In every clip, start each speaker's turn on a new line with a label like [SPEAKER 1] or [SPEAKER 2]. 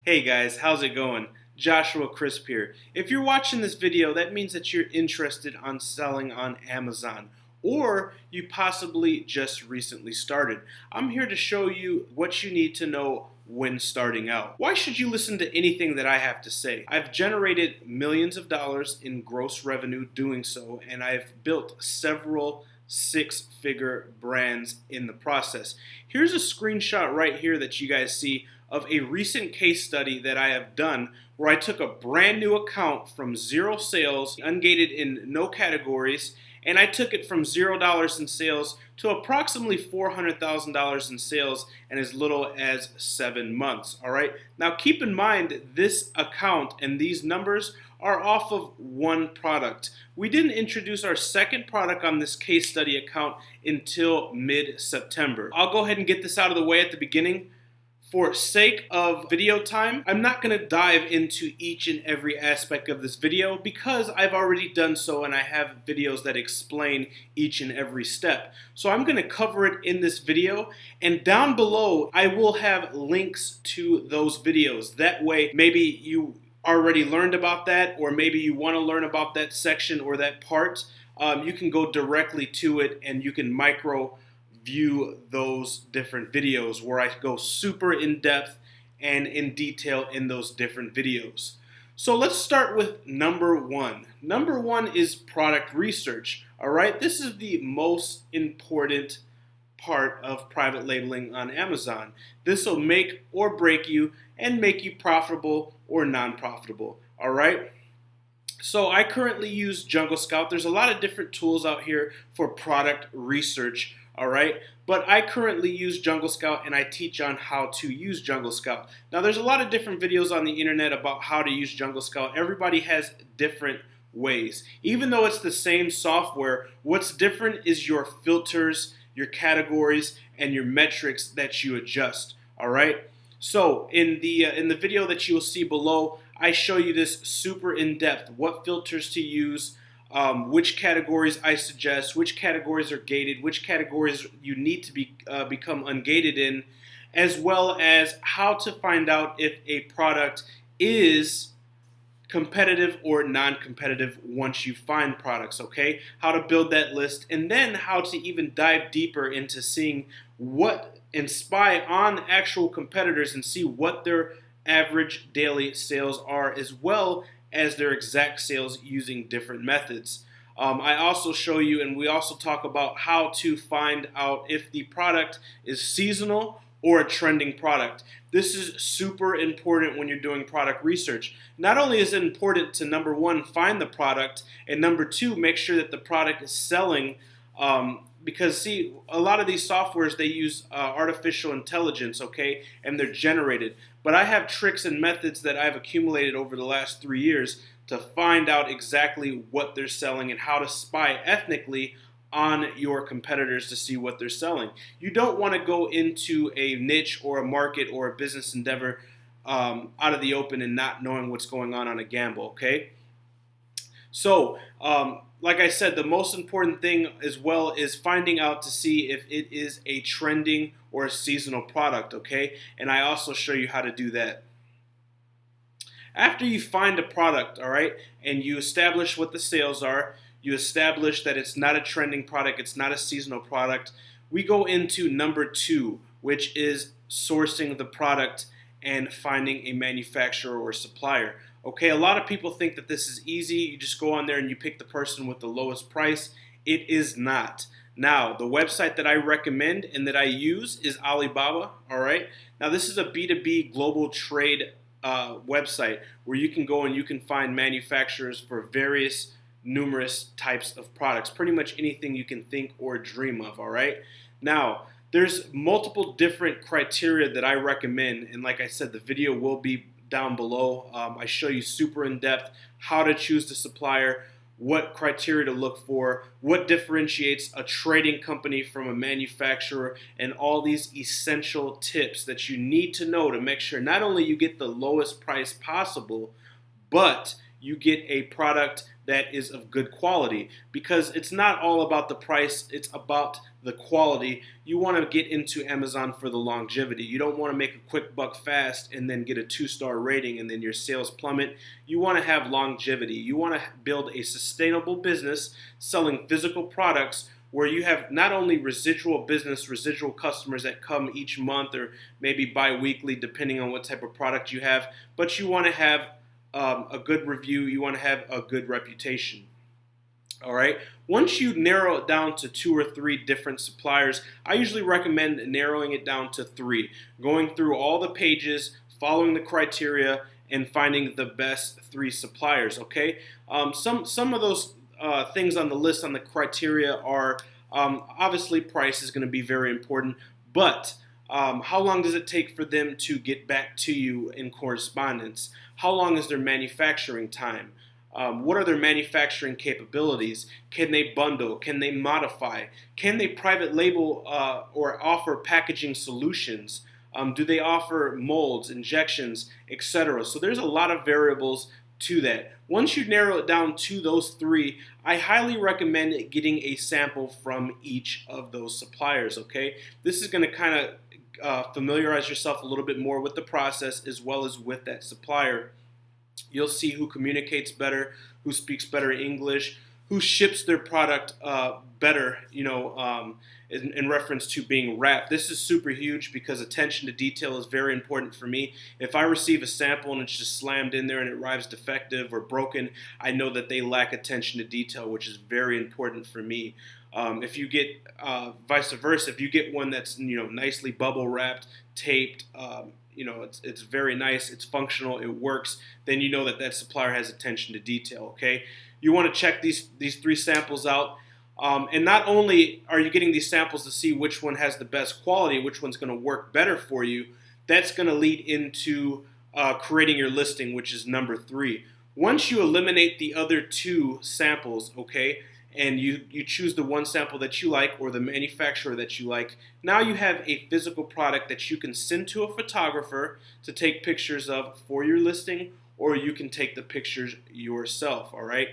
[SPEAKER 1] Hey guys, how's it going? Joshua Crisp here. If you're watching this video, that means that you're interested on selling on Amazon, or you possibly just recently started. I'm here to show you what you need to know when starting out. Why should you listen to anything that I have to say? I've generated millions of dollars in gross revenue doing so, and I've built several six-figure brands in the process. Here's a screenshot right here that you guys see of a recent case study that I have done where I took a brand new account from zero sales, ungated in no categories, and I took it from $0 in sales to approximately $400,000 in sales in as little as 7 months. All right. Now keep in mind this account and these numbers are off of one product. We didn't introduce our second product on this case study account until mid-September. I'll go ahead and get this out of the way at the beginning. For sake of video time, I'm not going to dive into each and every aspect of this video because I've already done so and I have videos that explain each and every step. So I'm going to cover it in this video, and down below I will have links to those videos. That way maybe you already learned about that, or maybe you want to learn about that section or that part. You can go directly to it and you can view those different videos where I go super in depth and in detail in those different videos. So let's start with number one. Number one is product research. All right, this is the most important part of private labeling on Amazon. This will make or break you and make you profitable or non-profitable. All right. So I currently use Jungle Scout. There's a lot of different tools out here for product research. All right, but I currently use Jungle Scout and I teach on how to use Jungle Scout. Now there's a lot of different videos on the internet about how to use Jungle Scout. Everybody has different ways. Even though it's the same software, what's different is your filters, your categories, and your metrics that you adjust. All right. So in the video that you will see below, I show you this super in depth, what filters to use, which categories I suggest, which categories are gated, which categories you need to become ungated in, as well as how to find out if a product is competitive or non-competitive once you find products, okay? How to build that list, and then how to even dive deeper into seeing what and spy on actual competitors and see what their average daily sales are, as well as their exact sales using different methods. I also show you, and we also talk about how to find out if the product is seasonal or a trending product. This is super important when you're doing product research. Not only is it important to, number one, find the product, and number two, make sure that the product is selling, because see, a lot of these softwares, they use artificial intelligence, okay, and they're generated. But I have tricks and methods that I've accumulated over the last 3 years to find out exactly what they're selling and how to spy ethnically on your competitors to see what they're selling. You don't want to go into a niche or a market or a business endeavor out of the open and not knowing what's going on a gamble, okay? So, like I said, the most important thing as well is finding out to see if it is a trending or a seasonal product, okay? And I also show you how to do that. After you find a product, all right, and you establish what the sales are, you establish that it's not a trending product, it's not a seasonal product, we go into number two, which is sourcing the product and finding a manufacturer or supplier. Okay, a lot of people think that this is easy. You just go on there and you pick the person with the lowest price. It is not. Now, the website that I recommend and that I use is Alibaba, all right? Now, this is a B2B global trade website where you can go and you can find manufacturers for various numerous types of products, pretty much anything you can think or dream of, all right? Now, there's multiple different criteria that I recommend, and like I said, the video will be down below. I show you super in depth how to choose the supplier, what criteria to look for, what differentiates a trading company from a manufacturer, and all these essential tips that you need to know to make sure not only you get the lowest price possible, but you get a product that is of good quality, because it's not all about the price, it's about the quality. You want to get into Amazon for the longevity. You don't want to make a quick buck fast and then get a 2-star rating and then your sales plummet. You want to have longevity. You want to build a sustainable business selling physical products where you have not only residual business, residual customers that come each month or maybe bi-weekly depending on what type of product you have, but you want to have a good review, you want to have a good reputation. All right. Once you narrow it down to 2 or 3 different suppliers, I usually recommend narrowing it down to 3, going through all the pages, following the criteria, and finding the best 3 suppliers. Okay. Some of those things on the list on the criteria are obviously price is going to be very important, but how long does it take for them to get back to you in correspondence? How long is their manufacturing time? What are their manufacturing capabilities? Can they bundle? Can they modify? Can they private label or offer packaging solutions? Do they offer molds, injections, etc.? So there's a lot of variables to that. Once you narrow it down to those 3, I highly recommend getting a sample from each of those suppliers. Okay, this is going to kind of familiarize yourself a little bit more with the process as well as with that supplier. You'll see who communicates better, who speaks better English, who ships their product better, in reference to being wrapped. This is super huge because attention to detail is very important for me. If I receive a sample and it's just slammed in there and it arrives defective or broken, I know that they lack attention to detail, which is very important for me. If you get vice versa, if you get one that's nicely bubble wrapped, taped, it's very nice, it's functional, it works, then you know that that supplier has attention to detail. Okay, you want to check these 3 samples out, and not only are you getting these samples to see which one has the best quality, which one's going to work better for you, that's going to lead into creating your listing, which is number 3. Once you eliminate the other 2 samples, okay, and you choose the one sample that you like or the manufacturer that you like, now you have a physical product that you can send to a photographer to take pictures of for your listing, or you can take the pictures yourself. All right.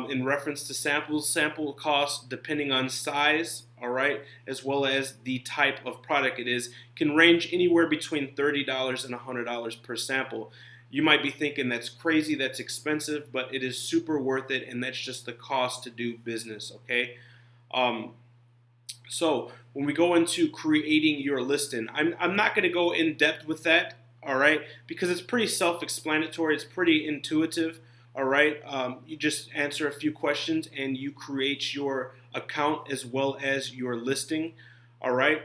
[SPEAKER 1] In reference to samples, sample costs depending on size, all right, as well as the type of product it is, can range anywhere between $30 and $100 per sample. You might be thinking that's crazy, that's expensive, but it is super worth it, and that's just the cost to do business, okay? So when we go into creating your listing, I'm not going to go in depth with that, all right, because it's pretty self-explanatory, it's pretty intuitive, all right? You just answer a few questions and you create your account as well as your listing, all right?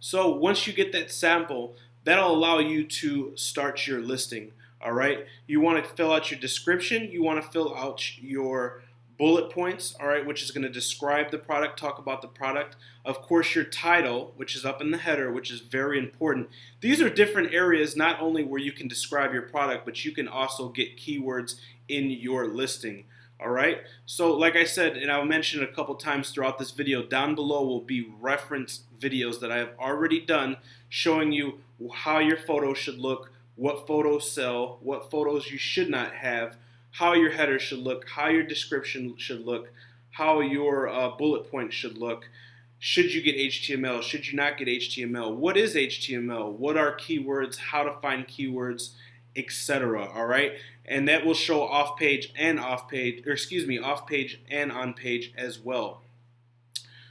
[SPEAKER 1] So once you get that sample, that'll allow you to start your listing, all right? You want to fill out your description. You want to fill out your bullet points, all right, which is going to describe the product, talk about the product. Of course, your title, which is up in the header, which is very important. These are different areas, not only where you can describe your product, but you can also get keywords in your listing. All right, so like I said, and I'll mention a couple times throughout this video, down below will be reference videos that I have already done showing you how your photos should look, what photos sell, what photos you should not have, how your header should look, how your description should look, how your bullet points should look. Should you get HTML? Should you not get HTML? What is HTML? What are keywords? How to find keywords, etc. All right, and that will show off page and off page, or excuse me, off page and on page as well.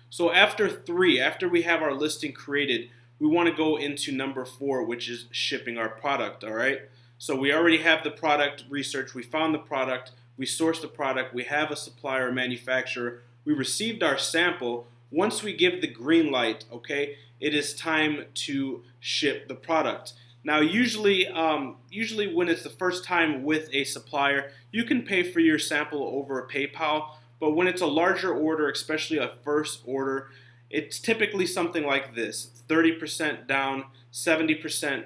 [SPEAKER 1] So after we have our listing created, we want to go into number 4, which is shipping our product. All right. So we already have the product research. We found the product. We sourced the product. We have a supplier, or manufacturer. We received our sample. Once we give the green light, okay, it is time to ship the product. Now, usually when it's the first time with a supplier, you can pay for your sample over PayPal. But when it's a larger order, especially a first order, it's typically something like this: 30% down, 70%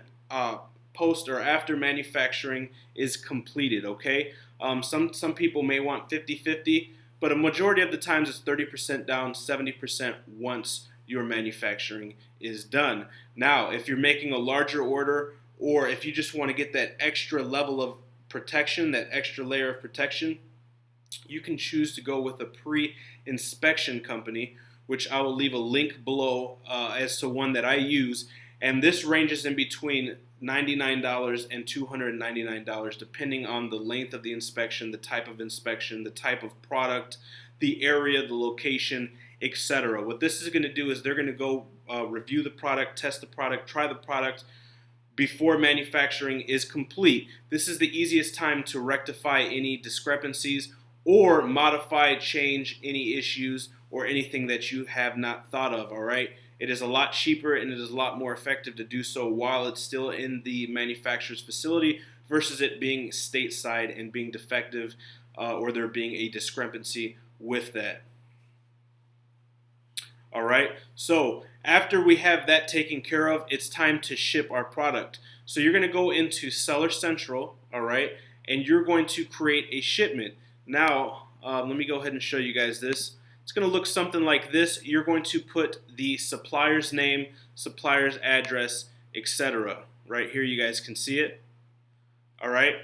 [SPEAKER 1] post or after manufacturing is completed. Okay, some people may want 50-50, but a majority of the times it's 30% down, 70% once your manufacturing is done. Now, if you're making a larger order, or if you just want to get that extra level of protection, that extra layer of protection, you can choose to go with a pre-inspection company, which I will leave a link below as to one that I use. And this ranges in between $99 and $299 depending on the length of the inspection, the type of inspection, the type of product, the area, the location, etc. What this is going to do is they're going to go review the product, test the product, try the product before manufacturing is complete. This is the easiest time to rectify any discrepancies or modify, change any issues or anything that you have not thought of, all right? It is a lot cheaper and it is a lot more effective to do so while it's still in the manufacturer's facility versus it being stateside and being defective or there being a discrepancy with that. All right, so after we have that taken care of, it's time to ship our product. So you're going to go into Seller Central, all right, and you're going to create a shipment. Now, let me go ahead and show you guys this. It's going to look something like this. You're going to put the supplier's name, supplier's address, etc. Right here, you guys can see it. All right.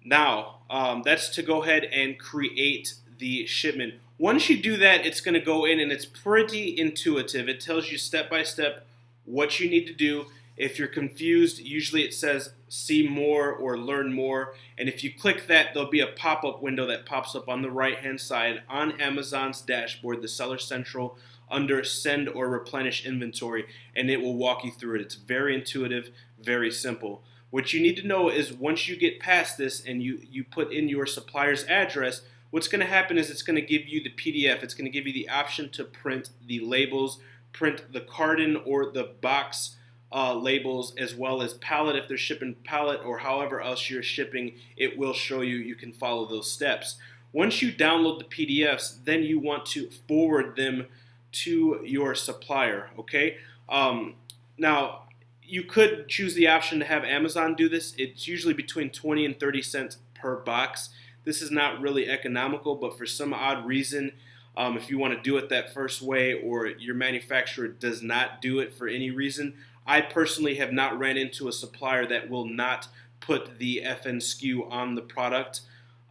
[SPEAKER 1] Now, that's to go ahead and create the shipment. Once you do that, it's going to go in and it's pretty intuitive. It tells you step by step what you need to do. If you're confused, usually it says see more or learn more. And if you click that, there'll be a pop-up window that pops up on the right-hand side on Amazon's dashboard, the Seller Central, under Send or Replenish Inventory, and it will walk you through it. It's very intuitive, very simple. What you need to know is once you get past this and you put in your supplier's address, what's going to happen is it's going to give you the PDF. It's going to give you the option to print the labels, print the carton or the box labels, as well as pallet. If they're shipping pallet or however else you're shipping, it will show you. You can follow those steps. Once you download the PDFs, then you want to forward them to your supplier, okay? Now, you could choose the option to have Amazon do this. It's usually between 20 and 30 cents per box. This is not really economical, but for some odd reason, if you want to do it that first way or your manufacturer does not do it for any reason, I personally have not ran into a supplier that will not put the FN SKU on the product.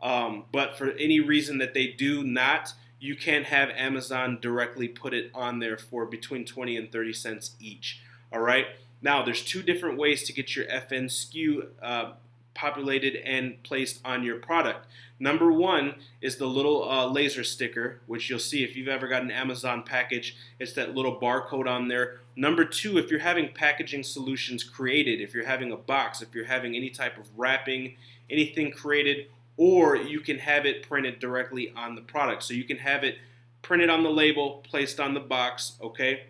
[SPEAKER 1] But for any reason that they do not, you can have Amazon directly put it on there for between 20 and 30 cents each. All right. Now, there's two different ways to get your FN SKU populated and placed on your product. Number one is the little laser sticker, which you'll see if you've ever got an Amazon package. It's that little barcode on there. Number two, if you're having packaging solutions created, if you're having a box, if you're having any type of wrapping, anything created, or you can have it printed directly on the product. So you can have it printed on the label, placed on the box, okay?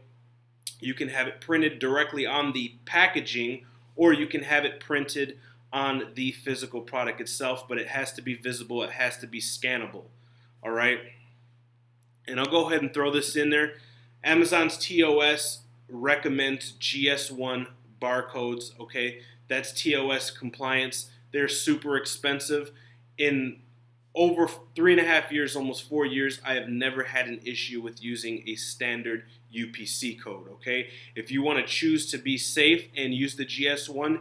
[SPEAKER 1] You can have it printed directly on the packaging, or you can have it printed on the physical product itself, but it has to be visible, it has to be scannable, all right? And I'll go ahead and throw this in there. Amazon's TOS recommends GS1 barcodes, okay? That's TOS compliance. They're super expensive. In over 3.5 years, almost 4 years, I have never had an issue with using a standard UPC code, okay? If you want to choose to be safe and use the GS1,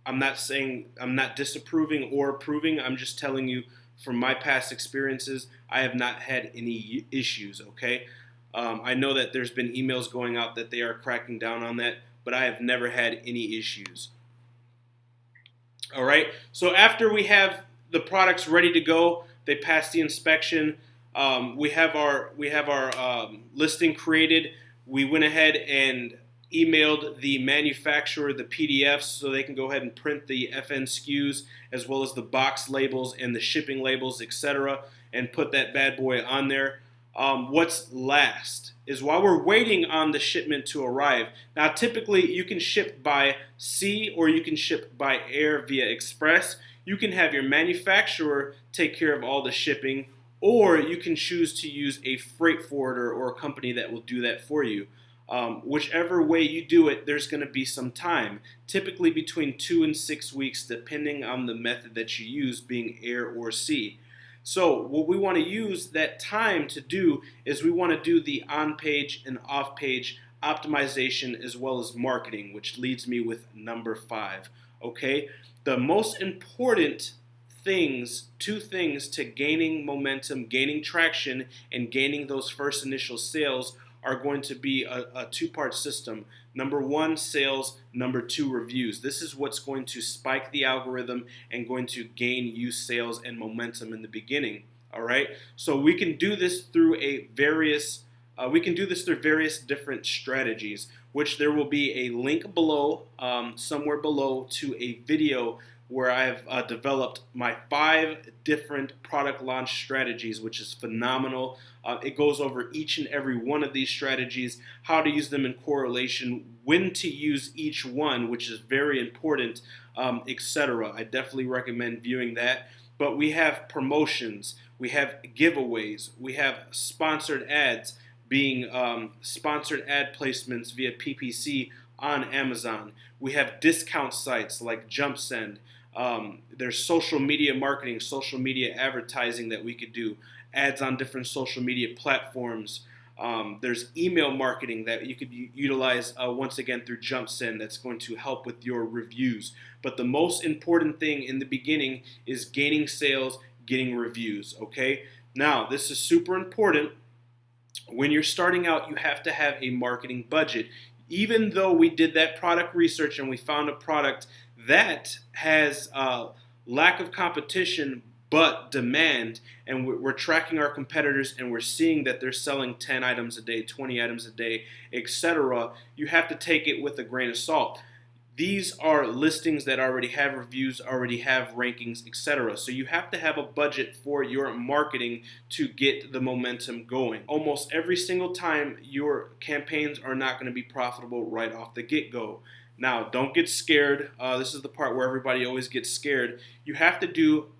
[SPEAKER 1] I'm not disapproving or approving. I'm just telling you from my past experiences, I have not had any issues, okay? I know that there's been emails going out that they are cracking down on that, but I have never had any issues. All right, so after we have the products ready to go, they pass the inspection, we have our listing created. We went ahead and emailed the manufacturer the PDFs so they can go ahead and print the FN SKUs as well as the box labels and the shipping labels, etc., and put that bad boy on there. What's last is while we're waiting on the shipment to arrive. Now, typically you can ship by sea or you can ship by air via express. You can have your manufacturer take care of all the shipping, or you can choose to use a freight forwarder or a company that will do that for you. Whichever way you do it, there's going to be some time, typically between 2 and 6 weeks, depending on the method that you use, being air or sea. So what we want to use that time to do is we want to do the on-page and off-page optimization as well as marketing, which leads me with number 5. Okay, the most important two things to gaining momentum, gaining traction, and gaining those first initial sales are going to be a two-part system. Number one, sales. Number two, reviews. This is what's going to spike the algorithm and going to gain you sales and momentum in the beginning. All right. So we can do this through various different strategies, which there will be a link below, somewhere below, to a video where I've developed my 5 different product launch strategies, which is phenomenal. It goes over each and every one of these strategies, how to use them in correlation, when to use each one, which is very important, etc. I definitely recommend viewing that. But we have promotions, we have giveaways, we have sponsored ads, being sponsored ad placements via PPC on Amazon. We have discount sites like JumpSend. There's social media marketing, social media advertising that we could do, ads on different social media platforms. There's email marketing that you could utilize once again through JumpSend that's going to help with your reviews. But the most important thing in the beginning is gaining sales, getting reviews, okay? Now, this is super important. When you're starting out, you have to have a marketing budget. Even though we did that product research and we found a product that has lack of competition but demand, and we're tracking our competitors and we're seeing that they're selling 10 items a day, 20 items a day, etc., you have to take it with a grain of salt. These are listings that already have reviews, already have rankings, etc. So you have to have a budget for your marketing to get the momentum going. Almost every single time, your campaigns are not going to be profitable right off the get-go. Now, don't get scared. This is the part where everybody always gets scared. You have to do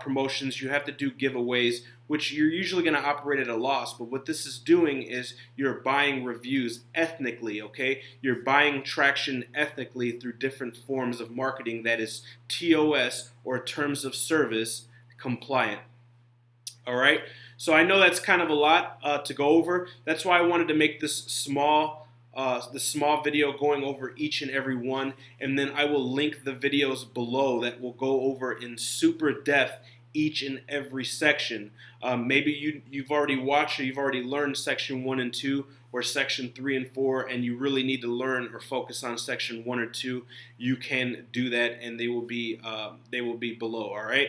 [SPEAKER 1] promotions, you have to do giveaways, which you're usually going to operate at a loss. But what this is doing is you're buying reviews ethnically, okay? You're buying traction ethnically through different forms of marketing that is TOS, or terms of service, compliant. All right? So I know that's kind of a lot to go over. That's why I wanted to make this small video going over each and every one, and then I will link the videos below that will go over in super depth each and every section. Maybe you've already watched or you've already learned section 1 and 2 or section 3 and 4, and you really need to learn or focus on section 1 or 2. You can do that, and they will be below. All right.